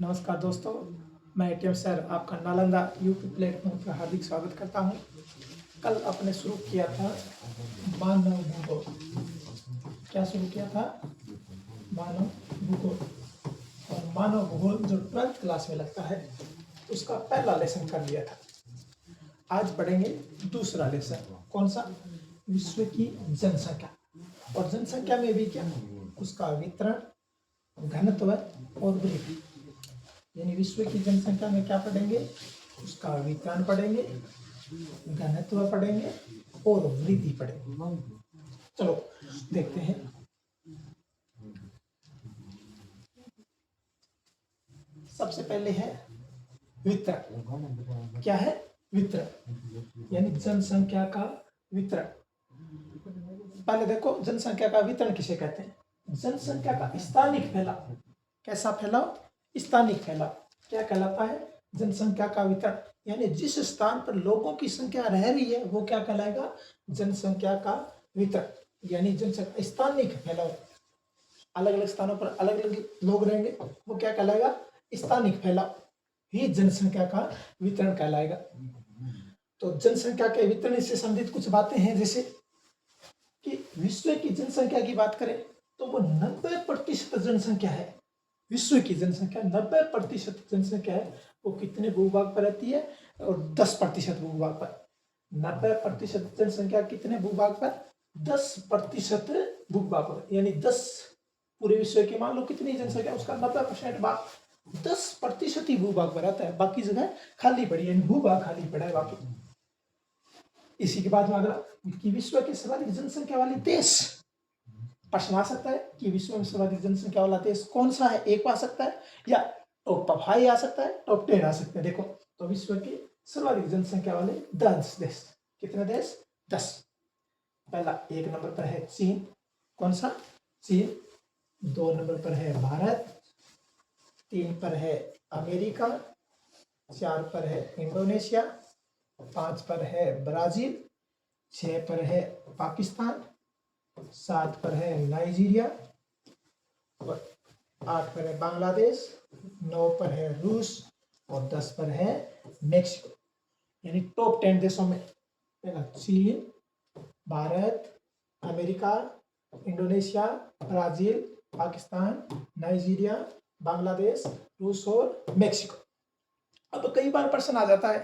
नमस्कार दोस्तों, मैं एटीएम सर आपका नालंदा यूट्यूब प्लेटफॉर्म पर हार्दिक स्वागत करता हूं। कल आपने शुरू किया था मानव भूगोल। क्या शुरू किया था? मानव भूगोल। और मानव भूगोल जो 12th क्लास में लगता है उसका पहला लेसन कर लिया था। आज पढ़ेंगे दूसरा लेसन। कौन सा? विश्व की जनसंख्या। और जनसंख्या में भी क्या? उसका वितरण, घनत्व और वृद्धि। यानी विश्व की जनसंख्या में क्या पढ़ेंगे? उसका वितरण पढ़ेंगे, घनत्व पढ़ेंगे और वृद्धि पढ़ेंगे। चलो देखते हैं। सबसे पहले है वितरण। क्या है? वितरण यानी जनसंख्या का वितरण। पहले देखो, जनसंख्या का वितरण किसे कहते हैं? जनसंख्या का स्थानिक फैलाव। कैसा फैलाव? स्थानिक फैलाव क्या कहलाता है? जनसंख्या का वितरण। यानी जिस स्थान पर लोगों की संख्या रह रही है वो क्या कहलाएगा? जनसंख्या का वितरण। यानी जनसंख्या स्थानिक फैलाव, अलग अलग स्थानों पर अलग अलग लोग रहेंगे, वो क्या कहलाएगा? स्थानिक फैलाव ही जनसंख्या का वितरण कहलाएगा। तो जनसंख्या के वितरण से संबंधित कुछ बातें हैं, जैसे कि विश्व की जनसंख्या की बात करें तो वो 90% जनसंख्या है। विश्व की जनसंख्या 90% जनसंख्या है। वो कितने भूभाग पर रहती है? और 10% भूभाग पर। 90% जनसंख्या कितने भूभाग पर? 10% भूभाग पर। यानी 10 पूरे विश्व की मान लो कितनी जनसंख्या, उसका 90% भाग 10% ही भूभाग पर आता है, बाकी जगह खाली पड़ी है, भूभाग खाली पड़ा है बाकी। इसी के बाद में अगला कि विश्व के सर्वाधिक जनसंख्या वाले देश। प्रश्न आ सकता है कि विश्व में सर्वाधिक जनसंख्या वाला देश कौन सा है? एक आ सकता है या टॉप 5 आ सकता है, टॉप 10 आ सकते हैं। देखो तो विश्व के सर्वाधिक जनसंख्या वाले 10 देश। कितने देश? 10। पहला 1 नंबर पर है चीन। कौन सा? चीन। 2 नंबर पर है भारत। 3 पर है अमेरिका। 4 पर है इंडोनेशिया। 5 पर है ब्राजील। 6 पर है पाकिस्तान। 7 पर है नाइजीरिया। और 8 पर है बांग्लादेश। 9 पर है रूस और 10 पर है मेक्सिको। यानी टॉप 10 देशों में चीन, Bharat, America, Indonesia, Brazil, Pakistan, Nigeria, Bangladesh, रूस और मेक्सिको। अब कई बार प्रश्न आ जाता है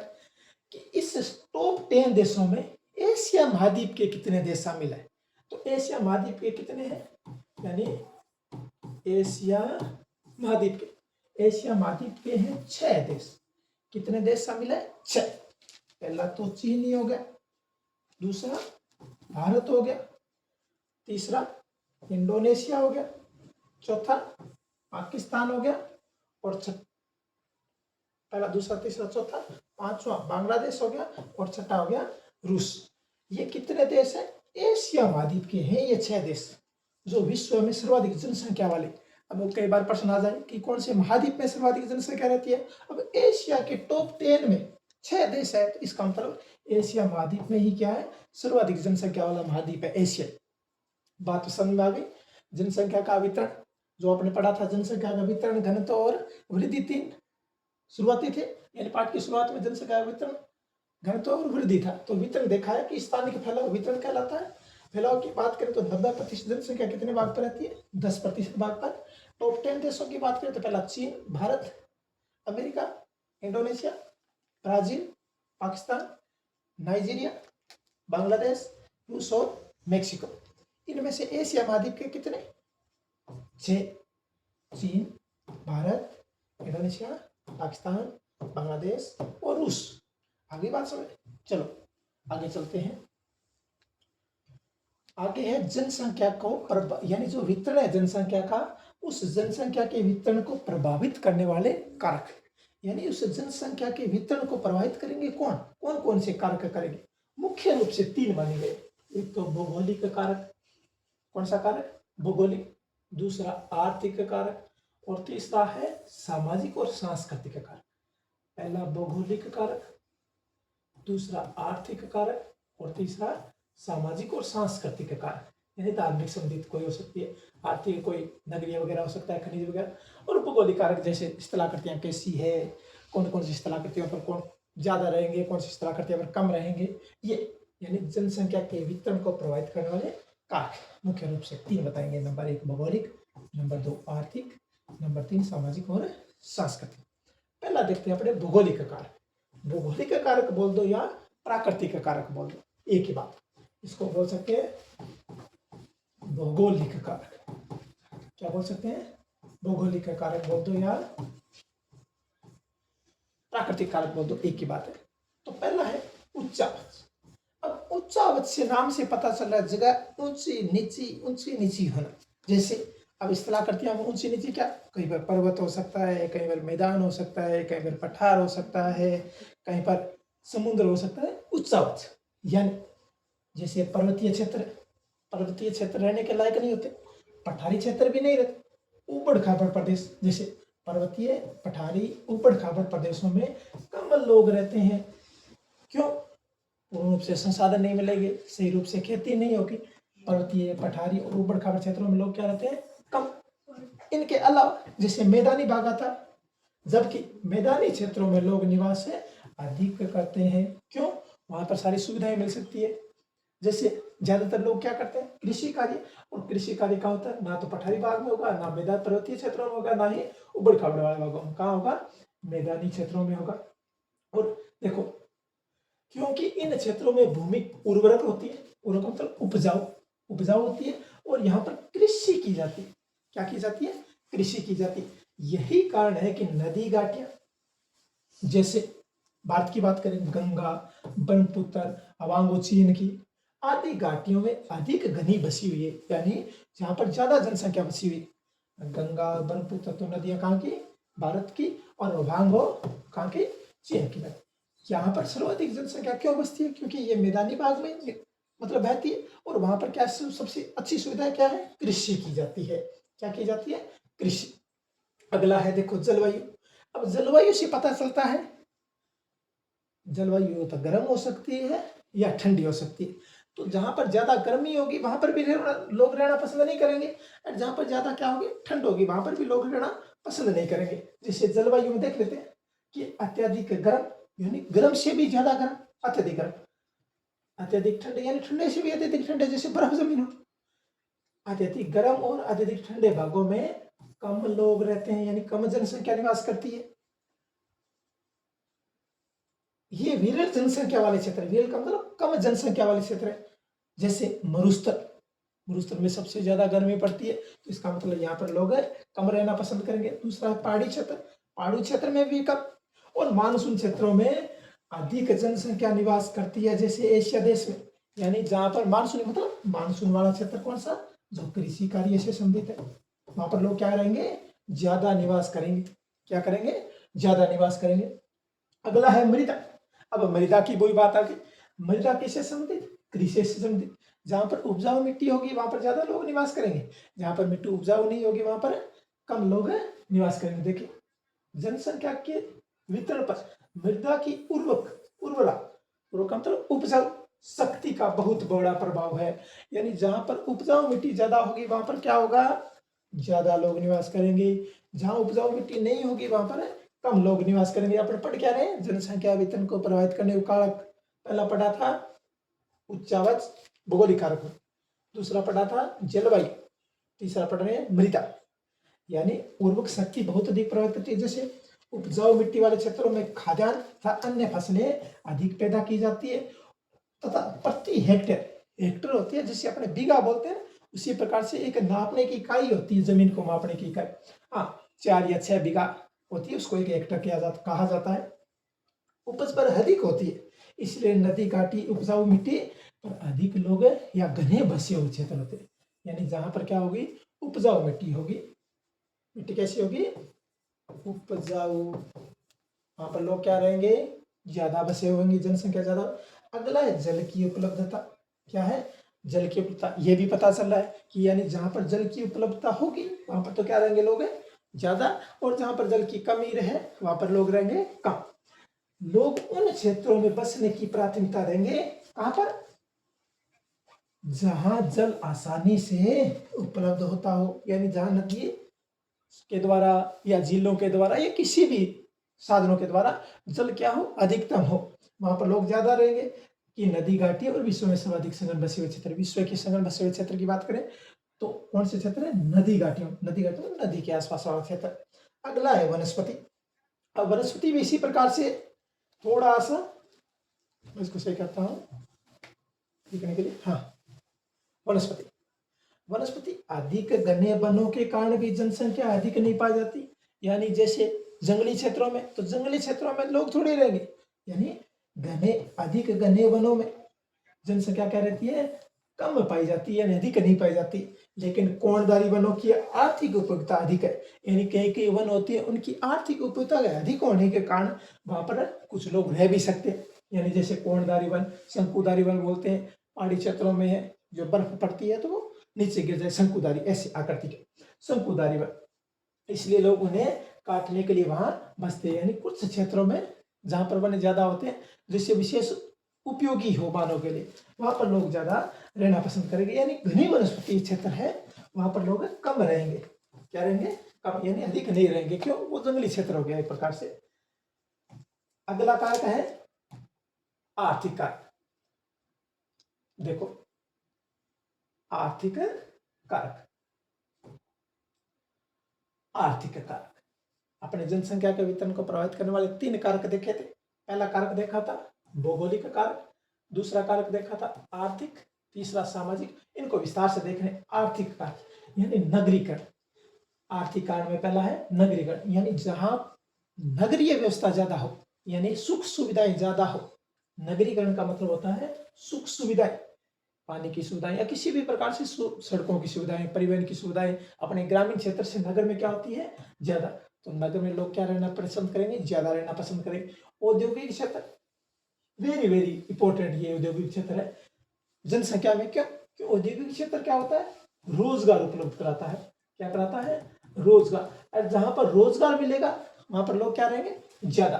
कि इस टॉप 10 देशों में एशिया महाद्वीप के कितने देश शामिल है? तो एशिया महाद्वीप के कितने हैं? यानी एशिया महाद्वीप के हैं 6 देश। कितने देश शामिल है? 6। पहला तो चीन ही हो गया, दूसरा भारत हो गया, तीसरा इंडोनेशिया हो गया, चौथा पाकिस्तान हो गया और पहला, दूसरा, तीसरा, चौथा, पांचवा बांग्लादेश हो गया और छठा हो गया रूस। ये कितने देश हैं? एशिया महाद्वीप के हैं ये 6 देश जो विश्व में सर्वाधिक जनसंख्या वाले। अब कई बार प्रश्न आ जाए कि कौन से महाद्वीप में सर्वाधिक जनसंख्या रहती है? अब एशिया के टॉप 10 में 6 देश है, तो इसका मतलब एशिया महाद्वीप में ही क्या है? सर्वाधिक जनसंख्या वाला महाद्वीप है एशिया। बात समझ में आ गई? जनसंख्या का वितरण जो आपने पढ़ा था, जनसंख्या का वितरण, घनत्व और वृद्धि 3 शुरुआती थे। यानी पाठ की शुरुआत में जनसंख्या वितरण, घनत्व और वृद्धि था। तो वितरण देखा है कि स्थानिक फैलाव वितरण कहलाता है। फैलाव की बात करें तो 90% जनसंख्या कितने भाग पर रहती है? 10% भाग पर। टॉप 10 देशों की बात करें तो पहला चीन, Bharat, America, Indonesia, Brazil, Pakistan, Nigeria, Bangladesh, रूस और मेक्सिको। इनमें से एशिया महाद्वीप के कितने? 6। चीन, भारत, इंडोनेशिया, पाकिस्तान, बांग्लादेश और रूस। आगे बात समझ? चलो आगे चलते हैं। आगे है जनसंख्या को यानी जो वितरण है जनसंख्या का, उस जनसंख्या के वितरण को प्रभावित करने वाले कारक। यानी उस जनसंख्या के वितरण को प्रभावित करेंगे कौन कौन कौन से कारक करेंगे? मुख्य रूप से 3 माने गए। एक तो भौगोलिक कारक। कौन सा कारक? भौगोलिक। दूसरा आर्थिक कारक और तीसरा है सामाजिक और सांस्कृतिक कारक। पहला भौगोलिक कारक, दूसरा आर्थिक कारक और तीसरा सामाजिक और सांस्कृतिक कारक। यानी धार्मिक संबंधित कोई हो सकती है, आर्थिक कोई नगरीय वगैरह हो सकता है, खनिज वगैरह, और भौगोलिक कारक जैसे स्थलाकृतियां कैसी है, कौन कौन सी स्थलाकृतियों पर कौन ज्यादा रहेंगे, कौन सी स्थलाकृतियों पर कम रहेंगे, ये यानी जनसंख्या के वितरण को प्रभावित करने वाले कारक मुख्य रूप से 3 बताएंगे। नंबर 1 भौगोलिक, नंबर 2 आर्थिक, नंबर 3 सामाजिक और सांस्कृतिक। पहला देखते हैं अपने भौगोलिक कारक। भौगोलिक कारक बोल दो या प्राकृतिक कारक बोल दो, एक ही बात। इसको बोल सकते हैं भौगोलिक कारक। क्या बोल सकते हैं? भौगोलिक कारक बोल दो या प्राकृतिक कारक बोल दो, एक ही बात है। तो पहला है उच्चावच। अब उच्चावच से नाम से पता चल रहा है जगह ऊंची नीची होना। जैसे अब स्थलाकृतियां में ऊंची नीची क्या, कहीं पर पर्वत हो सकता है, कहीं पर मैदान हो सकता है, कहीं पर पठार हो सकता है, कहीं पर समुद्र हो सकता है। उच्चावच यानी जैसे पर्वतीय क्षेत्र रहने के लायक नहीं होते, पठारी क्षेत्र भी नहीं रहते, ऊबड़ खाबड़ प्रदेश जैसे पर्वतीय, पठारी, ऊबड़ खाबड़ प्रदेशों में कम लोग रहते हैं। क्यों? पूर्ण रूप से संसाधन नहीं मिलेंगे, सही रूप से खेती नहीं होगी। पर्वतीय, पठारी और ऊबड़ खाबड़ क्षेत्रों में लोग क्या रहते हैं? कम। इनके अलावा जैसे मैदानी भाग आता, जबकि मैदानी क्षेत्रों में लोग निवास अधिक करते हैं। क्यों? वहां पर सारी सुविधाएं मिल सकती है। जैसे ज्यादातर लोग क्या करते हैं? कृषि कार्य। और कृषि कार्य कहाँ होता है? ना तो पठारी भाग में होगा, ना मैदान पर्वतीय क्षेत्रों में होगा, ना ही ऊबड़ खाबड़ वाले भागों में। कहाँ होगा? मैदानी क्षेत्रों में होगा। और देखो, क्योंकि इन क्षेत्रों में भूमि उर्वरक होती है, उर्वरक मतलब उपजाऊ होती है, और यहाँ पर कृषि की जाती है। क्या की जाती है? कृषि की जाती है। यही कारण है कि नदी घाटियां, जैसे भारत की बात करें, गंगा, ब्रह्मपुत्र, अवांगो चीन की आदि घाटियों में अधिक घनी बसी हुई है, यानी जहां पर ज्यादा जनसंख्या बसी हुई है। गंगा, ब्रह्मपुत्र तो नदियां कहाँ की? भारत की। और अवांगो कहाँ की? चीन की नदी। यहाँ पर सर्वाधिक जनसंख्या क्यों बसती है? क्योंकि ये मैदानी भाग में मतलब बहती है, और वहां पर क्या सबसे अच्छी सुविधा क्या है? कृषि की जाती है। क्या की जाती है? कृषि। अगला है देखो जलवायु। अब जलवायु से पता चलता है, जलवायु तो गर्म हो सकती है या ठंडी हो सकती है। तो जहां पर ज्यादा गर्मी होगी वहां पर भी लोग रहना पसंद नहीं करेंगे, और जहां पर ज्यादा क्या होगी? ठंड होगी, वहां पर भी लोग रहना पसंद नहीं करेंगे। जैसे जलवायु में देख लेते हैं कि अत्यधिक गर्म यानी गर्म से भी ज्यादा गर्म, अत्यधिक गर्म, अत्यधिक ठंडे यानी ठंडे से भी अत्यधिक ठंडे, जैसे बर्फ जमीन हो। अत्यधिक गर्म और अत्यधिक ठंडे भागों में कम लोग रहते हैं, यानी कम जनसंख्या निवास करती है। ये विरल जनसंख्या वाले क्षेत्र, विरल का मतलब कम जनसंख्या वाले क्षेत्र है। जैसे मरुस्थल में सबसे ज्यादा गर्मी पड़ती है, तो इसका मतलब यहाँ पर लोग कम रहना पसंद करेंगे। दूसरा है पहाड़ी क्षेत्र, पहाड़ी क्षेत्र में भी कम। और मानसून क्षेत्रों में अधिक जनसंख्या निवास करती है, जैसे एशिया देश में, यानी जहां पर मानसून मतलब मानसून वाला क्षेत्र कौन सा? जो कृषि कार्य से संबंधित है। वहां पर लोग क्या रहेंगे? ज्यादा निवास करेंगे। क्या करेंगे? ज्यादा निवास करेंगे। अगला है मृदा। अब मृदा की वही बात आ गई। मृदा किससे संबंधित? कृषि से संबंधित। जहां पर उपजाऊ मिट्टी होगी वहां पर ज्यादा लोग निवास करेंगे, जहां पर मिट्टी उपजाऊ नहीं होगी वहां पर कम लोग निवास करेंगे। देखिए, जनसंख्या के वितरण पर मृदा की उर्वरा मतलब उपजाऊ शक्ति का बहुत बड़ा प्रभाव है। यानी जहां पर उपजाऊ मिट्टी ज्यादा होगी वहां पर क्या होगा? ज्यादा लोग निवास करेंगे। जहां उपजाऊ मिट्टी नहीं होगी वहां पर कम लोग निवास करेंगे। अपन पढ़ क्या रहे? जनसंख्या वितरण को प्रभावित करने वाले कारक। पहला पढ़ा था उच्चावच भौगोलिक कारक, दूसरा पढ़ा था जलवायु, तीसरा पढ़ रहे हैं मृदा, यानी उर्वरक शक्ति बहुत अधिक प्रभावित करती है। जैसे उपजाऊ मिट्टी वाले क्षेत्रों में खाद्यान्न तथा अन्य फसलें अधिक पैदा की जाती है, तथा प्रति हेक्टेयर होती है, जिसे अपने बीघा बोलते हैं, उसी प्रकार से एक नापने की इकाई होती है, जमीन को मापने की इकाई। हाँ, 4 या 6 बीघा होती है, उसको एक हेक्टेयर कहा जाता है। उपज पर अधिक होती है, इसलिए नदी घाटी उपजाऊ मिट्टी पर अधिक लोग या घने बसे हुए क्षेत्र होते हैं। यानी जहां पर क्या होगी? उपजाऊ मिट्टी होगी। मिट्टी कैसी होगी? उपजाऊ। वहां पर लोग क्या रहेंगे? ज्यादा बसे होंगे, जनसंख्या ज्यादा। अगला है जल की उपलब्धता। क्या है? जल की उपलब्धता। ये भी पता चल रहा है कि यानी जहां पर जल की उपलब्धता होगी वहां पर तो क्या रहेंगे लोग ज्यादा, और जहां पर जल की कमी रहे वहां पर लोग रहेंगे कम। लोग उन क्षेत्रों में बसने की प्राथमिकता देंगे कहां पर? जहां जल आसानी से उपलब्ध होता हो, यानी जहां नदी के द्वारा या झीलों के द्वारा या किसी भी साधनों के द्वारा जल क्या हो, अधिकतम हो, वहां पर लोग ज्यादा रहेंगे। कि नदी घाटी और विश्व में सर्वाधिक सघन बसे हुए क्षेत्र, विश्व के सघन बसे हुए क्षेत्र की बात करें तो कौन से क्षेत्र है, नदी घाटियों, नदी घाटियों नदी के आसपास वाला क्षेत्र। अगला है वनस्पति। अब वनस्पति भी इसी प्रकार से थोड़ा सा, मैं इसको सही करता हूं लिखने के लिए, हाँ, वनस्पति। वनस्पति अधिक घने वनों के कारण भी जनसंख्या अधिक नहीं पाई जाती। यानी जैसे जंगली क्षेत्रों में, तो जंगली क्षेत्रों में लोग थोड़े रहेंगे, यानी घने, अधिक घने वनों में जनसंख्या क्या रहती है, कम पाई जाती है, यानी अधिक नहीं पाई जाती। लेकिन कोणधारी वनों की आर्थिक उपयोगिता अधिक है, यानी कई कई वन होती है उनकी आर्थिक उपयोगिता अधिक होने के कारण वहां पर कुछ लोग रह भी सकते हैं। यानी जैसे कोणधारी वन, शंकुधारी वन बोलते हैं, पहाड़ी क्षेत्रों में है, जो बर्फ पड़ती है तो वो नीचे गिर जाए, शंकुधारी ऐसी आकृति के शंकुधारी वन, इसलिए लोग उन्हें काटने के लिए वहां बसते हैं। यानी कुछ क्षेत्रों में जहां पर वन ज्यादा होते हैं, जिससे विशेष उपयोगी हो मानव के लिए, वहां पर लोग ज्यादा रहना पसंद करेंगे। यानी घनी वनस्पति क्षेत्र है, वहां पर लोग कम रहेंगे, क्या रहेंगे, कम, यानी अधिक नहीं रहेंगे। क्यों, वो जंगली क्षेत्र हो गया एक प्रकार से। अगला कारक है आर्थिक कारक। देखो, आर्थिक कारक, आर्थिक कारक अपने जनसंख्या के वितरण को प्रभावित करने वाले 3 कारक देखे थे। पहला कारक देखा था भौगोलिक कारक, दूसरा कारक देखा था आर्थिक, तीसरा सामाजिक। इनको विस्तार से देखने। आर्थिक कारक यानी नगरीकरण। आर्थिक कारक में पहला है नगरीकरण, यानी जहां नगरीय व्यवस्था ज्यादा हो, यानी सुख सुविधाएं ज्यादा हो। नगरीकरण का मतलब होता है सुख सुविधाएं, पानी की सुविधाएं या किसी भी प्रकार से सड़कों की सुविधाएं, परिवहन की सुविधाएं अपने ग्रामीण क्षेत्र से नगर में क्या होती है, ज्यादा। तो नगर में लोग क्या रहना पसंद करेंगे, ज्यादा रहना पसंद करेंगे। औद्योगिक क्षेत्र वेरी वेरी इंपॉर्टेंट, ये औद्योगिक क्षेत्र है जनसंख्या में। क्यों, कि औद्योगिक क्षेत्र क्या होता है, रोजगार उपलब्ध कराता है। क्या कराता है, रोजगार। और जहां पर रोजगार मिलेगा वहां पर लोग क्या रहेंगे, ज्यादा,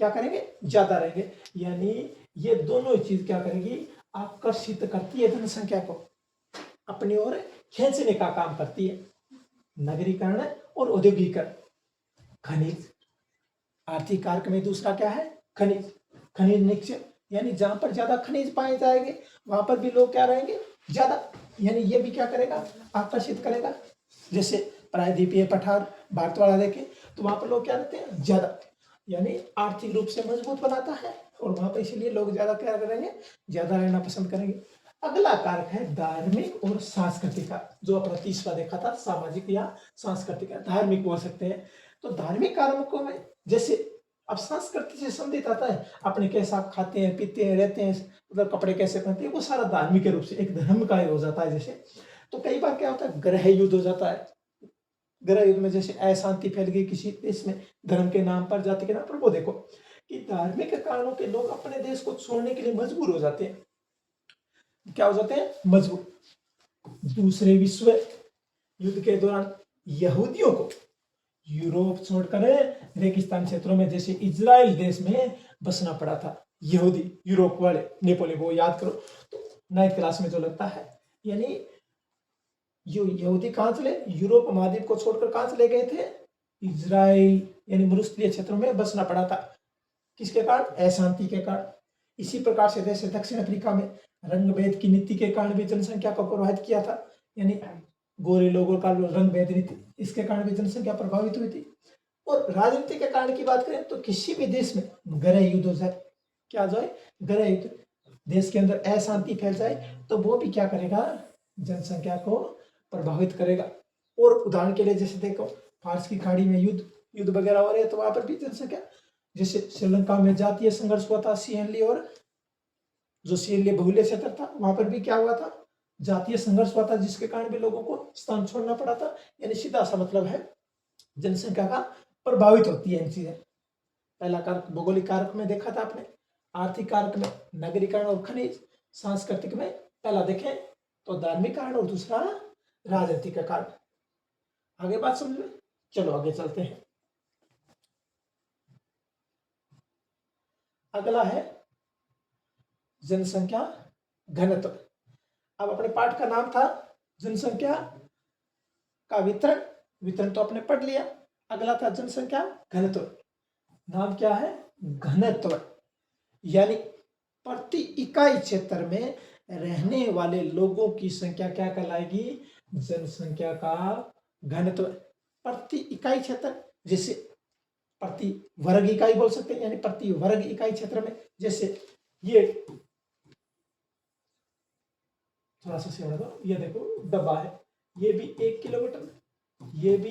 क्या करेंगे, ज्यादा रहेंगे। यानी ये दोनों चीज क्या करेंगी, आकर्षित करती है जनसंख्या को, अपनी ओर खींचने का काम करती है। नगरीकरण और औद्योगिकरण। खनिज, आर्थिक कारक में दूसरा क्या है, खनिज, खनिज निक्षेप, यानी जहां पर ज्यादा खनिज पाए जाएंगे वहां पर भी लोग क्या रहेंगे, ज्यादा। यानी ये भी क्या करेगा, आकर्षित करेगा। जैसे प्रायद्वीपीय पठार भारत वाला देखें तो वहां पर लोग क्या रहते हैं, ज्यादा, यानी आर्थिक रूप से मजबूत बनाता है और वहां पर इसलिए लोग ज्यादा क्या करेंगे, ज्यादा रहना पसंद करेंगे। अगला कारक है धार्मिक और सांस्कृतिक कारक, जो अपना तीसरा देखा था, सामाजिक या सांस्कृतिक, धार्मिक बोल सकते हैं। तो धार्मिक कारकों में जैसे अब संस्कृति से संबंधित आता है, अपने कैसा खाते हैं, पीते हैं, रहते हैं, मतलब कपड़े कैसे पहनते हैं, वो सारा धार्मिक के रूप से एक धर्म का हो जाता है। जैसे तो कई बार क्या होता है, ग्रह युद्ध हो जाता है। ग्रह युद्ध में जैसे अशांति फैल गई किसी देश में धर्म के नाम पर, जाति के नाम पर, वो देखो कि धार्मिक कारणों के लोग अपने देश को छोड़ने के लिए मजबूर हो जाते हैं। क्या हो जाते हैं, मजबूर। दूसरे विश्व युद्ध के दौरान यहूदियों को यूरोप छोड़कर रेगिस्तान क्षेत्रों में जैसे इजराइल देश में बसना पड़ा था। यहूदी, यूरोप वाले, नेपोलियन, वो याद करो तो 9th क्लास में जो लगता है। यानी यहूदी कहां चले, यूरोप महाद्वीप को छोड़कर कहां चले गए थे, इजराइल यानी मरुस्थलीय क्षेत्रों में बसना पड़ा था। किसके कारण, अशांति के कारण। इसी प्रकार से जैसे दक्षिण अफ्रीका में रंग भेद की नीति के कारण भी जनसंख्या को प्रभावित किया था, यानी गोरे लोगों का रंग भेद नीति, इसके कारण भी जनसंख्या प्रभावित हुई थी। और राजनीति के कारण की बात करें तो किसी भी देश में गृह युद्ध हो जाए, क्या हो जाए, गृह युद्ध, देश के अंदर अशांति फैल जाए तो वो भी क्या करेगा, जनसंख्या को प्रभावित करेगा। और उदाहरण के लिए जैसे देखो फारस की खाड़ी में युद्ध युद्ध वगैरह हो रहे हैं तो वहां पर भी जनसंख्या, जैसे श्रीलंका में जातीय संघर्ष हुआ था, सीएनली और जो सीएनली बहुल्य क्षेत्र था वहां पर भी क्या हुआ था, जातीय संघर्ष हुआ था, जिसके कारण भी लोगों को स्थान छोड़ना पड़ा था। यानी सीधा सा मतलब है जनसंख्या का प्रभावित होती है इन चीजें। पहला कारक भौगोलिक कारक में देखा था आपने, आर्थिक कारक में नगरीकरण और खनिज, सांस्कृतिक में पहला देखें तो धार्मिक कारण और दूसरा राजनीतिक का कारण। आगे बात समझ में, चलो आगे चलते हैं। अगला है जनसंख्या घनत्व। अब अपने पाठ का नाम था जनसंख्या का वितरण वितरण तो आपने पढ़ लिया। अगला था जनसंख्या घनत्व। नाम क्या है? घनत्व। यानी प्रति इकाई क्षेत्र में रहने वाले लोगों की संख्या क्या कहलाएगी? जनसंख्या का घनत्व। प्रति इकाई क्षेत्र, जैसे प्रति वर्ग इकाई बोल सकते हैं, यानी प्रति वर्ग इकाई क्षेत्र में, जैसे ये थोड़ा सा सेवा दो, ये देखो डब्बा है, ये भी 1 किलोमीटर, ये भी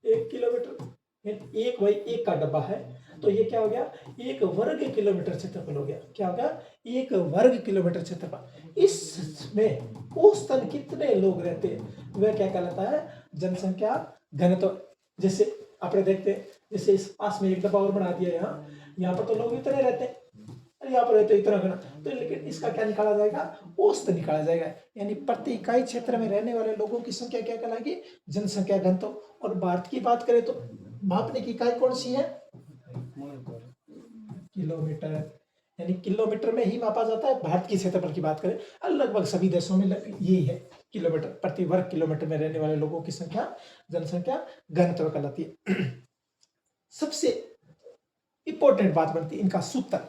1 किलोमीटर, एक बाई एक का डब्बा है, तो ये क्या हो गया? 1 वर्ग किलोमीटर क्षेत्रफल हो गया। क्या हो गया? 1 वर्ग किलोमीटर क्षेत्रफल। इसमें औसतन कितने लोग रहते हैं, वह क्या कहलाता है? जनसंख्या घनत्व। जैसे आपने देखते हैं, जैसे इस पास में एक डब्बा और बना दिया, यहाँ पर तो लोग इतने रहते हैं, यहाँ पर रहते इतना घना, तो लेकिन इसका क्या निकाला जाएगा? औसत निकाला जाएगा। यानी प्रति इकाई क्षेत्र में रहने वाले लोगों की संख्या क्या कहलाएगी? जनसंख्या घनत्व। और भारत की बात करें तो मापने की इकाई कौन सी है? किलोमीटर। यानी किलोमीटर में ही मापा जाता है। भारत की क्षेत्रफल की बात करें, लगभग सभी देशों में यही है, किलोमीटर। प्रति वर्ग किलोमीटर में रहने वाले लोगों की संख्या जनसंख्या घनत्व कहलाती है। सबसे इंपॉर्टेंट बात बनती है इनका सूत्र।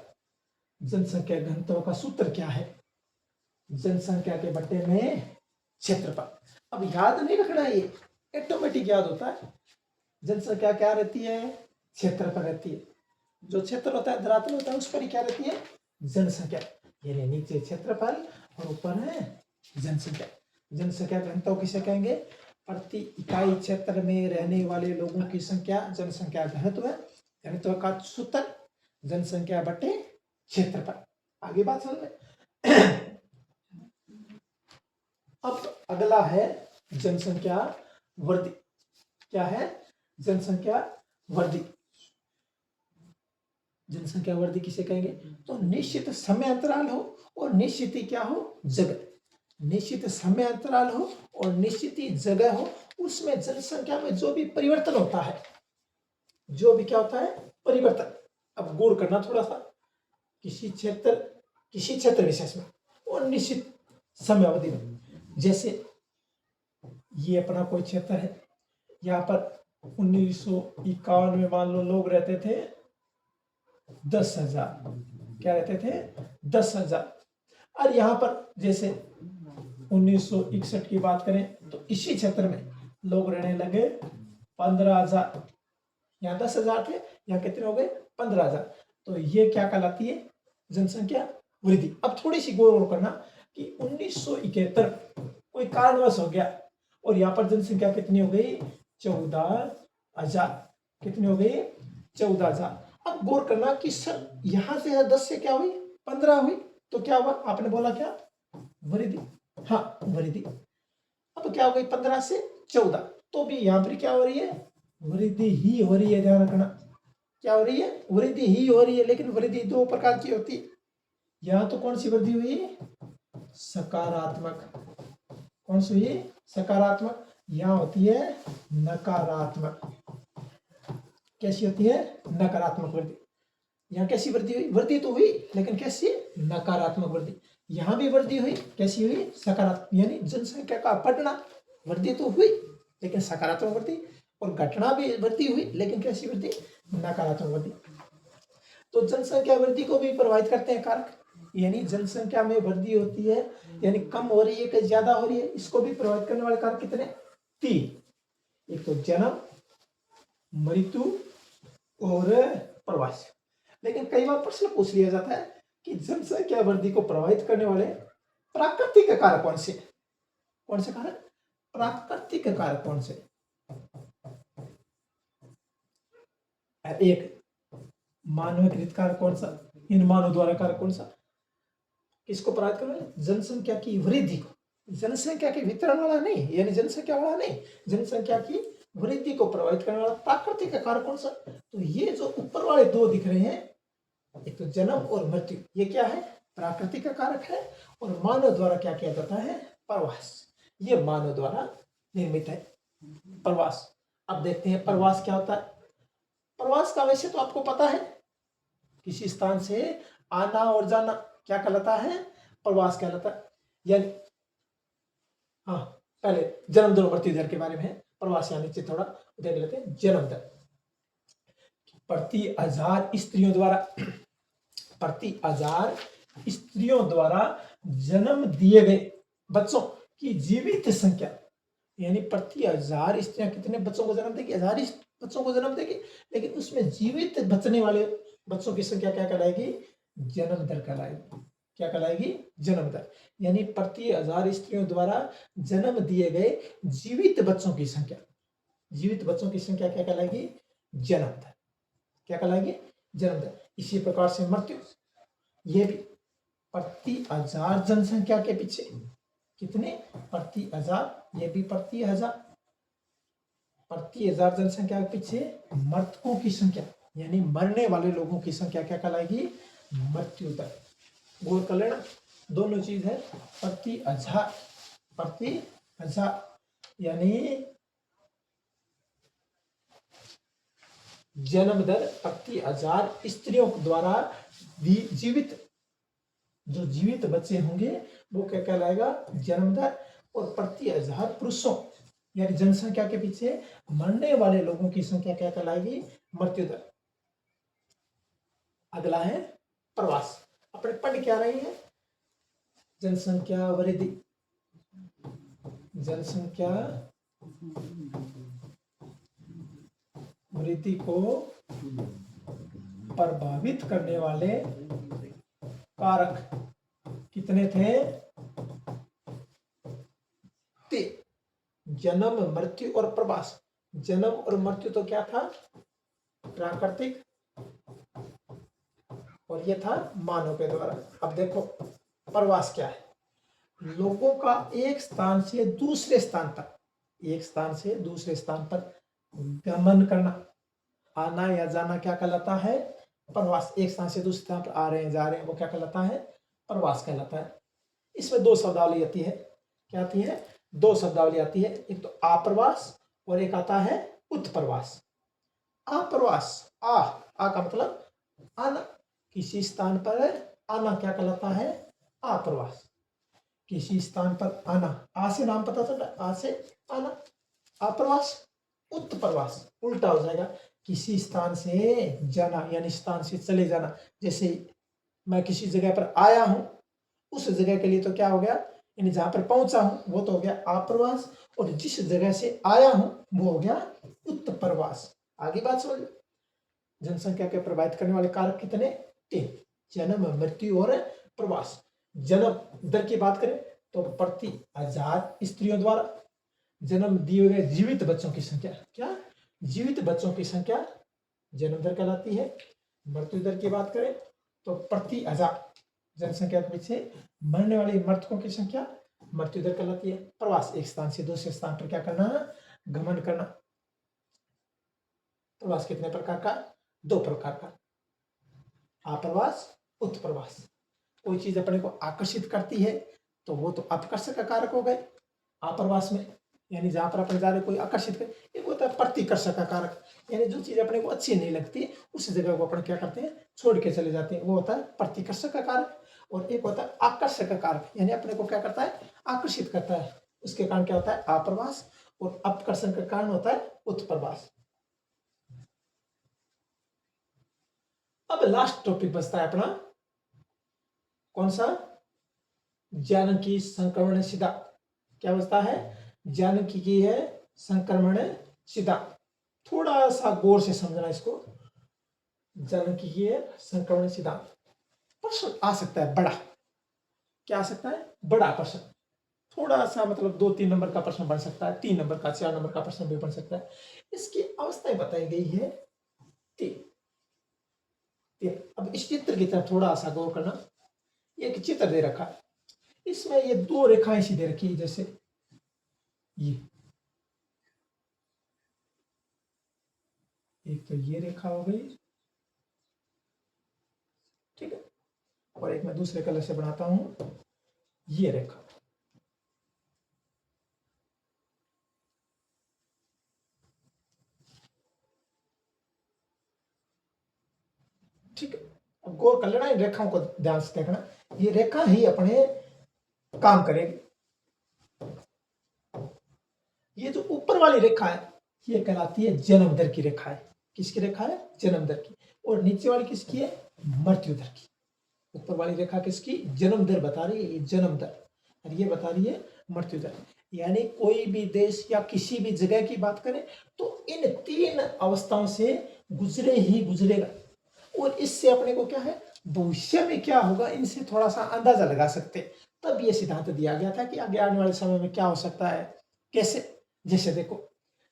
जनसंख्या घनत्व का सूत्र क्या है? जनसंख्या के बट्टे में क्षेत्रफल। अब याद नहीं रखना, ये ऑटोमेटिक याद होता है। जनसंख्या क्या रहती है? क्षेत्रफल रहती है। जो क्षेत्र होता है, धरातल होता है, उस पर ही क्या रहती है? जनसंख्या। यानी नीचे क्षेत्रफल और ऊपर है जनसंख्या। जनसंख्या घनत्व किसे कहेंगे? प्रति इकाई क्षेत्र में रहने वाले लोगों की संख्या जनसंख्या घनत्व है। घनत्व का सूत्र जनसंख्या बटे क्षेत्रफल। आगे बात समझ में। अब अगला है जनसंख्या वृद्धि। क्या है? जनसंख्या वृद्धि। जनसंख्या वृद्धि किसे कहेंगे? तो निश्चित समय अंतराल हो और निश्चित ही क्या हो? जगह। निश्चित समय अंतराल हो और निश्चित ही जगह हो, उसमें जनसंख्या में जो भी परिवर्तन होता है, जो भी क्या होता है? परिवर्तन। अब गौर करना थोड़ा सा, किसी क्षेत्र विशेष में और निश्चित समय अवधि में। जैसे ये अपना कोई क्षेत्र है, यहाँ पर 1951 में मान लो लोग रहते थे 10,000। क्या रहते थे? 10,000। और यहाँ पर जैसे 1961 की बात करें तो इसी क्षेत्र में लोग रहने लगे 15,000। यहाँ 10,000 थे, यहाँ कितने हो गए? 15,000। तो ये क्या कहलाती है? जनसंख्या वृद्धि। अब थोड़ी सी गौर करना कि 1971 कोई कारणवश हो गया और यहाँ पर जनसंख्या कितनी हो गई? 14,000। कितनी हो गई? 14,000। अब गौर करना कि सर यहां से 10 से क्या हुई? 15 हुई, तो क्या हुआ? आपने बोला क्या? वृद्धि। हाँ, वृद्धि। अब क्या हो गई? 15 से 14, तो भी यहाँ पर क्या हो रही है? वृद्धि ही हो रही है। ध्यान रखना, क्या हो रही है? वृद्धि ही हो रही है। लेकिन वृद्धि दो प्रकार की होती है। यहाँ तो कौन सी वृद्धि हुई? सकारात्मक। कौन सी हुई? सकारात्मक। यहाँ होती है नकारात्मक। कैसी होती है? नकारात्मक वृद्धि। यहाँ कैसी वृद्धि हुई? वृद्धि तो हुई, लेकिन कैसी? नकारात्मक वृद्धि। यहाँ भी वृद्धि हुई, कैसी हुई? सकारात्मक। यानी जनसंख्या का बढ़ना, वृद्धि तो हुई लेकिन सकारात्मक वृद्धि, और घटना भी वृद्धि हुई, लेकिन कैसी वृद्धि? नकारात्मक वृद्धि। तो जनसंख्या वृद्धि को भी प्रभावित करते हैं कारक। यानी जनसंख्या में वृद्धि होती है, यानी कम हो रही है कि ज्यादा हो रही है, इसको भी प्रभावित करने वाले कारक कितने? 3। एक तो जन्म, मृत्यु और प्रवास। लेकिन कई बार प्रश्न पूछ लिया जाता है कि जनसंख्या वृद्धि को प्रभावित करने वाले प्राकृतिक कारक कौन से? कौन से कारक? प्राकृतिक कारक कौन से? एक मानवीकृत कारक कौन सा? इन मानव द्वारा कारक कौन सा? किसको प्रभावित करने वाले? जनसंख्या की वृद्धि को। जनसंख्या के वितरण वाला नहीं, यानी जनसंख्या वाला नहीं, जनसंख्या की वृद्धि को प्रभावित करने वाला प्राकृतिक कारक कौन सा? तो ये जो ऊपर वाले दो दिख रहे हैं, एक तो जन्म और मृत्यु, ये क्या है? प्राकृतिक कारक है। और मानव द्वारा क्या किया जाता है? प्रवास। ये मानव द्वारा निर्मित है, प्रवास। अब देखते हैं प्रवास क्या होता है। प्रवास का वैसे तो आपको पता है, किसी स्थान से आना और जाना क्या कहलाता है? प्रवास कहलाता है। यानी हाँ, पहले जन्म दर मृत्यु दर के बारे में है। प्रवास यानी थोड़ा देख लेते हैं। जन्म दर प्रति 1000 स्त्रियों द्वारा जन्म दिए गए बच्चों की जीवित संख्या, यानी प्रति 1000 स्त्रियां कितने बच्चों को जन्म देगी? 1000 बच्चों को जन्म देगी, लेकिन उसमें जीवित बचने वाले बच्चों की संख्या क्या कहलाएगी? जन्म दर कहलाएगी। क्या कहलाएगी? जन्म दर। यानी प्रति 1000 स्त्रियों द्वारा जन्म दिए गए जीवित बच्चों की संख्या, जीवित बच्चों की संख्या क्या कहलाएगी? जन्म दर। क्या कहलाएगी? जन्म दर। इसी प्रकार से मृत्यु, ये भी प्रति 1000 जनसंख्या के पीछे कितने? प्रति 1000, ये भी प्रति 1000, प्रति 1000 जनसंख्या के पीछे मृतकों की संख्या, यानी मरने वाले लोगों की संख्या क्या कहलाएगी? मृत्यु दर। गौर कर लेना, दोनों चीज है। प्रति 1000 यानी जन्म दर प्रति 1000 स्त्रियों द्वारा जीवित, जो जीवित बच्चे होंगे वो क्या कहलाएगा? जन्म दर। और प्रति 1000 पुरुषों यानी जनसंख्या के पीछे मरने वाले लोगों की संख्या क्या कहलाएगी? मृत्यु दर। अगला है प्रवास। अपने पढ़ क्या रहे हैं? जनसंख्या वृद्धि, जनसंख्या वृद्धि को प्रभावित करने वाले कारक कितने थे? जन्म, मृत्यु और प्रवास। जन्म और मृत्यु तो क्या था? प्राकृतिक, और ये था मानव के द्वारा। अब देखो प्रवास क्या है? लोगों का एक स्थान से दूसरे स्थान पर, एक स्थान से दूसरे स्थान पर गमन करना, आना या जाना क्या कहलाता है? प्रवास। एक स्थान से दूसरे स्थान पर आ रहे हैं, जा रहे हैं, वो क्या कहलाता है? प्रवास कहलाता है। इसमें दो शब्दावली आती है। क्या आती है? दो शब्दावली आती है। एक तो आप्रवास और एक आता है उत्प्रवास। आप्रवास, आ का मतलब आना, किसी स्थान पर आना क्या कहलाता है? आप्रवास। किसी स्थान पर आना, आ से नाम पता चला, आ से आना। आप्रवास। उत्प्रवास उल्टा हो जाएगा, किसी स्थान से जाना, यानी स्थान से चले जाना। जैसे मैं किसी जगह पर आया हूं, उस जगह के लिए तो क्या हो गया? यानी जहां पर पहुंचा हूं वो तो हो गया आप्रवास, और जिस जगह से आया हूं वो हो गया उत्प्रवास। आगे बात समझ। जनसंख्या के प्रभावित करने वाले कारक कितने? 3। जन्म, मृत्यु और प्रवास। जन्म दर की बात करें तो प्रति 1000 स्त्रियों द्वारा जन्म दिए गए जीवित बच्चों की संख्या, क्या? जीवित बच्चों की संख्या जन्म दर कहलाती है। मृत्यु दर की बात करें तो प्रति 1000 जनसंख्या के पीछे मरने वाले मृतकों की संख्या मृत्यु दर कहलाती है। प्रवास, एक स्थान से दूसरे स्थान पर क्या करना? गमन करना। प्रवास कितने प्रकार का? 2 प्रकार का, आप्रवास, उत्प्रवास। कोई चीज अपने को आकर्षित करती है तो वो तो आकर्षक का कारक हो गए आप्रवास में, यानी जहां पर अपने जा रहे कोई आकर्षित करे। एक होता है प्रतिकर्षक का कारक, यानी जो चीज अपने को अच्छी नहीं लगती उस जगह को अपन क्या करते हैं? छोड़ के चले जाते हैं, वो होता है प्रतिकर्षक का कारक। और एक होता है आकर्षक का कारक, यानी अपने को क्या करता है? आकर्षित करता है, उसके कारण क्या होता है? आप्रवास। और अपकर्षण का कारण होता है उत्प्रवास। अब लास्ट टॉपिक बचता है अपना, कौन सा? जानकी संक्रमण सिद्धा। क्या बचता है? जानकी की है संक्रमण सिद्धांत। थोड़ा सा गौर से समझना इसको। जानकी की है संक्रमण सिद्धांत। प्रश्न आ सकता है बड़ा, क्या आ सकता है? बड़ा प्रश्न। थोड़ा सा मतलब 2-3 नंबर का प्रश्न बन सकता है, 3 नंबर का, 4 नंबर का प्रश्न भी बन सकता है। इसकी अवस्थाएं बताई गई है 3। अब इस चित्र की तरफ थोड़ा सा गौर करना। एक चित्र दे रखा है, इसमें ये 2 रेखाएं सीधे रखी है, जैसे ये एक तो ये रेखा हो गई, ठीक है, और एक मैं दूसरे कलर से बनाता हूं, ये रेखा। ठीक है, अब गौर कर लेना, इन रेखाओं को ध्यान से देखना। ये रेखा ही अपने काम करेगी। ये जो ऊपर वाली रेखा है ये कहलाती है जन्म दर की रेखा है। किसकी रेखा है? जन्म दर की। और नीचे वाली किसकी है? मृत्यु दर की। ऊपर वाली रेखा किसकी? जन्म दर बता रही है, ये जन्म दर, और ये बता रही है मृत्यु दर। यानी कोई भी देश या किसी भी जगह की बात करें तो इन 3 अवस्थाओं से गुजरे ही गुजरेगा। और इससे अपने को क्या है, भविष्य में क्या होगा इनसे थोड़ा सा अंदाजा लगा सकते। तब ये सिद्धांत दिया गया था कि आगे आने वाले समय में क्या हो सकता है। कैसे? जैसे देखो,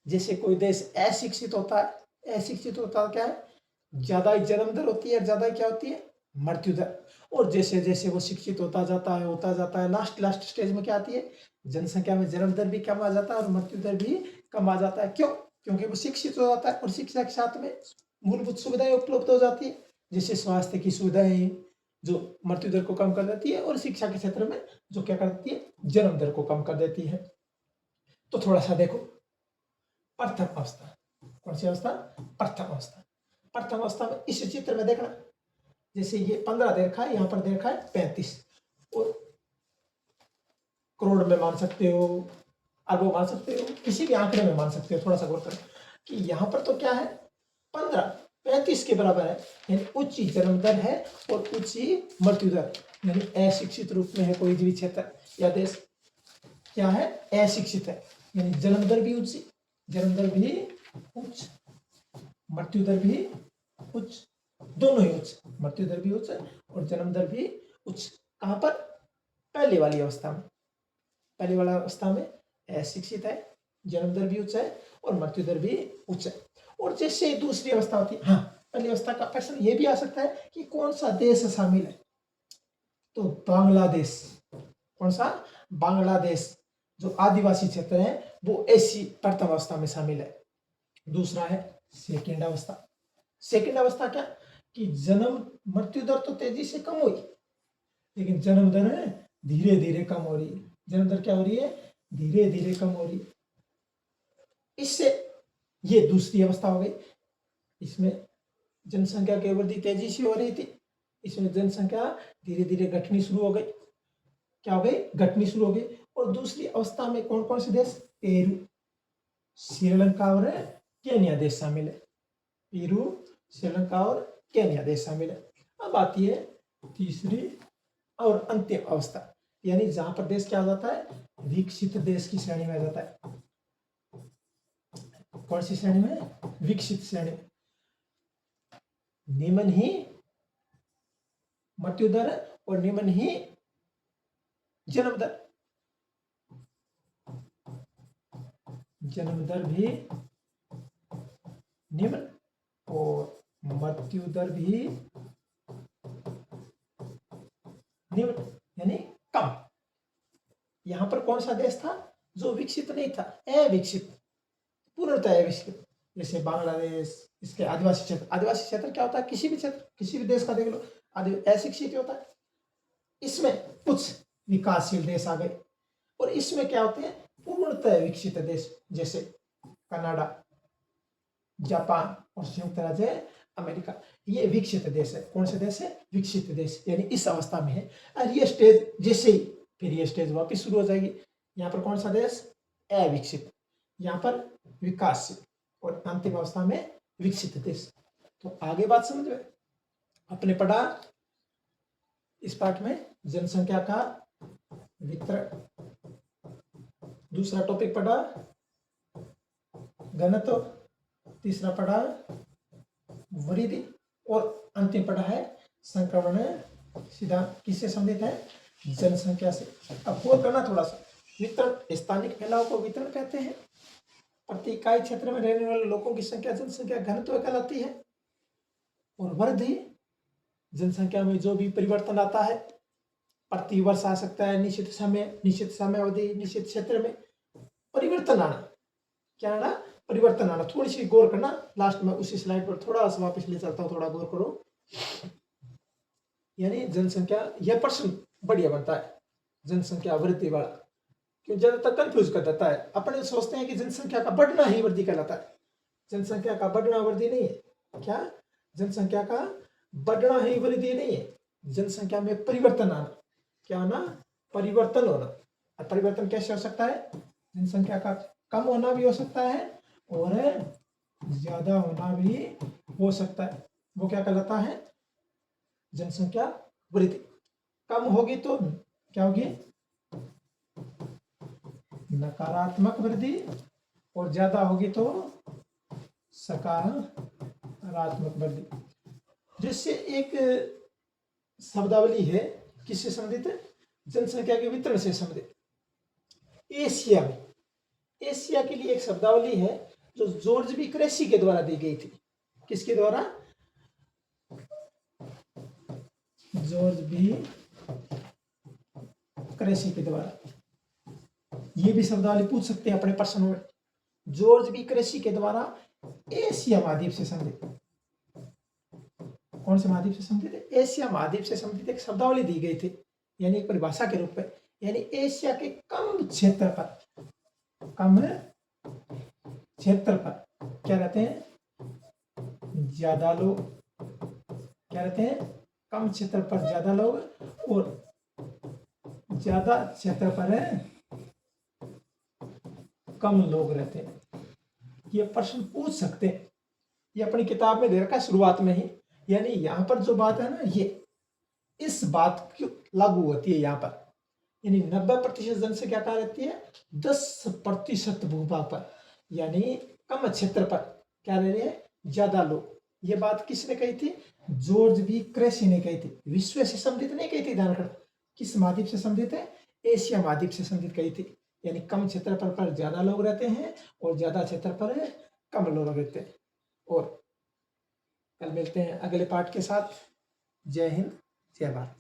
जैसे कोई देश अशिक्षित होता है, अशिक्षित होता क्या है, ज्यादा ही जन्म दर होती है, ज्यादा ही क्या होती है, मृत्यु दर। और जैसे जैसे वो शिक्षित होता जाता है, लास्ट स्टेज में क्या आती है, जनसंख्या में जन्म दर भी कम आ जाता है और मृत्यु दर भी कम आ जाता है। क्यों? क्योंकि वो शिक्षित हो जाता है और शिक्षा के साथ में मूलभूत सुविधाएं उपलब्ध हो जाती है, जैसे स्वास्थ्य की सुविधाएं जो मृत्यु दर को कम कर देती है, और शिक्षा के क्षेत्र में जो क्या करती है, जन्म दर को कम कर देती है। तो थोड़ा सा देखो, प्रथम अवस्था, कौन सी अवस्था? प्रथम अवस्था। प्रथम अवस्था में इस चित्र में देखना, जैसे ये 15 देखा है, यहाँ पर देखा है 35, और करोड़ में मान सकते हो, अरबों मान सकते हो, किसी भी आंकड़े में मान सकते हो। थोड़ा सा गौर करो कि यहाँ पर तो क्या है, 15 35 के बराबर है, यानी उच्च जन्म दर है और उच्च मृत्यु दर, यानी अशिक्षित रूप में है कोई भी क्षेत्र या देश, क्या है, अशिक्षित है, यानी जन्म दर भी उच्च, जन्म दर भी उच्च, मृत्यु दर भी उच्च, दोनों ही उच्च, मृत्यु दर भी उच्च और जन्म दर भी उच्च। कहां पर? पहले वाली अवस्था में। पहले वाला अवस्था में अशिक्षित है, जन्म दर भी उच्च है और मृत्यु दर भी उच्च है। और जैसे दूसरी अवस्था होती है, हाँ, पहली अवस्था का प्रश्न ये भी आ सकता है कि कौन सा देश शामिल है, तो बांग्लादेश। कौन सा? बांग्लादेश, जो आदिवासी क्षेत्र है वो ऐसी प्रथम अवस्था में शामिल है। दूसरा है सेकेंड अवस्था। सेकेंड अवस्था क्या कि जन्म मृत्यु दर तो तेजी से कम हुई, लेकिन जन्म दर है धीरे धीरे कम हो रही है। जन्म दर क्या हो रही है? धीरे धीरे कम हो रही है। इससे ये दूसरी अवस्था हो गई। इसमें जनसंख्या की वृद्धि तेजी से हो रही थी, इसमें जनसंख्या धीरे धीरे घटनी शुरू हो गई। क्या हो गई? घटनी शुरू हो गई। और दूसरी अवस्था में कौन कौन से देश? पेरू, श्रीलंका और केन्या देश शामिल है। पेरू, श्रीलंका और केन्या देश शामिल है। अब आती है तीसरी और अंतिम अवस्था, यानी जहां पर देश क्या हो जाता है, विकसित देश की श्रेणी में आ जाता है। कौन सी श्रेणी में? विकसित श्रेणी में। निम्न ही मृत्यु दर और निम्न ही जन्म दर, जन्म दर भी निम्न और मृत्यु दर भी निम्न, यानी कम। यहां पर कौन सा देश था जो विकसित नहीं था? अविकसित, पूर्णतः अविकसित। जैसे बांग्लादेश, इसके आदिवासी क्षेत्र। आदिवासी क्षेत्र क्या होता है? किसी भी क्षेत्र, किसी भी देश का देख लो, अशिक्षित होता है। इसमें कुछ विकासशील देश आ गए और इसमें क्या होते हैं? पूर्णतः विकसित देश, जैसे कनाडा, जापान और संयुक्त राज्य अमेरिका। ये विकसित देश है। कौन से देश है? विकसित देश, यानी इस अवस्था में है। और ये स्टेज जैसे ही फिर ये स्टेज वापस शुरू हो जाएगी। यहाँ पर कौन सा देश? अविकसित, यहाँ पर विकासशील और अंतिम अवस्था में विकसित देश। तो आगे बात समझ में? अपने पढ़ा इस पाठ में जनसंख्या का वितरण, दूसरा टॉपिक पढ़ा घनत्व, तीसरा पढ़ा वृद्धि और अंतिम पढ़ा है संक्रमण सिद्धांत। किससे संबंधित है? जनसंख्या से। अब गौर करना थोड़ा सा। वितरण, स्थानिक फैलाव को वितरण कहते हैं। प्रति इकाई क्षेत्र में रहने वाले लोगों की संख्या जनसंख्या घनत्व कहलाती है। और वृद्धि, जनसंख्या में जो भी परिवर्तन आता है, प्रति वर्ष आ सकता है, निश्चित समय अवधि, निश्चित क्षेत्र में परिवर्तन आना। क्या आना? परिवर्तन आना। थोड़ी सी गौर करना, लास्ट में उसी स्लाइड पर थोड़ा सा वापस ले चलता हूं, थोड़ा गौर करो। यानी जनसंख्या, यह प्रश्न बढ़िया बनता है जनसंख्या वृद्धि वाला, क्यों ज्यादातर कंफ्यूज कर देता है। अपने सोचते हैं कि जनसंख्या का बढ़ना ही वृद्धि कहलाता है। जनसंख्या का बढ़ना वृद्धि नहीं है। क्या? जनसंख्या का बढ़ना ही वृद्धि नहीं है। जनसंख्या में परिवर्तन आना। क्या आना? परिवर्तन होना। और परिवर्तन कैसे हो सकता है? जनसंख्या का कम होना भी हो सकता है और ज्यादा होना भी हो सकता है। वो क्या कहलाता है? जनसंख्या वृद्धि। कम होगी तो क्या होगी? नकारात्मक वृद्धि, और ज्यादा होगी तो सकारात्मक वृद्धि। जिससे एक शब्दावली है, किससे संबंधित है? जनसंख्या के वितरण से संबंधित। एशिया में, एशिया के लिए एक शब्दावली है जो जॉर्ज बी क्रेसी के द्वारा दी गई थी। किसके द्वारा? जॉर्ज बी क्रेसी के द्वारा। ये भी शब्दावली पूछ सकते हैं अपने प्रश्न में। जॉर्ज बी क्रेसी के द्वारा एशिया महाद्वीप से संबंधित, कौन से महाद्वीप से संबंधित? एशिया महाद्वीप से संबंधित एक शब्दावली दी गई थी, यानी एक परिभाषा के रूप में। यानी एशिया के कम क्षेत्र पर, कम क्षेत्र पर क्या रहते हैं? ज्यादा लोग। क्या रहते हैं? कम क्षेत्र पर ज्यादा लोग, और ज्यादा क्षेत्र पर कम लोग रहते हैं। ये प्रश्न पूछ सकते हैं, ये अपनी किताब में दे रखा है शुरुआत में ही। यानी यहाँ पर जो बात है ना, ये इस बात की लागू होती है यहाँ पर। यानी 90% जनसंख्या कहाँ रहती है? 10% भूभाग पर, यानी कम क्षेत्र पर क्या रह रहे हैं? ज्यादा लोग। ये बात किसने कही थी? जॉर्ज बी क्रेसी ने कही थी। विश्व से संबंधित नहीं कही थी, ध्यान रखना। किस महाद्वीप से संबंधित है? एशिया महाद्वीप से संबंधित कही थी। यानी कम क्षेत्र पर ज्यादा लोग रहते हैं और ज्यादा क्षेत्र पर कम लोग रहते हैं। और कल मिलते हैं अगले पाठ के साथ। जय हिंद, जय भारत।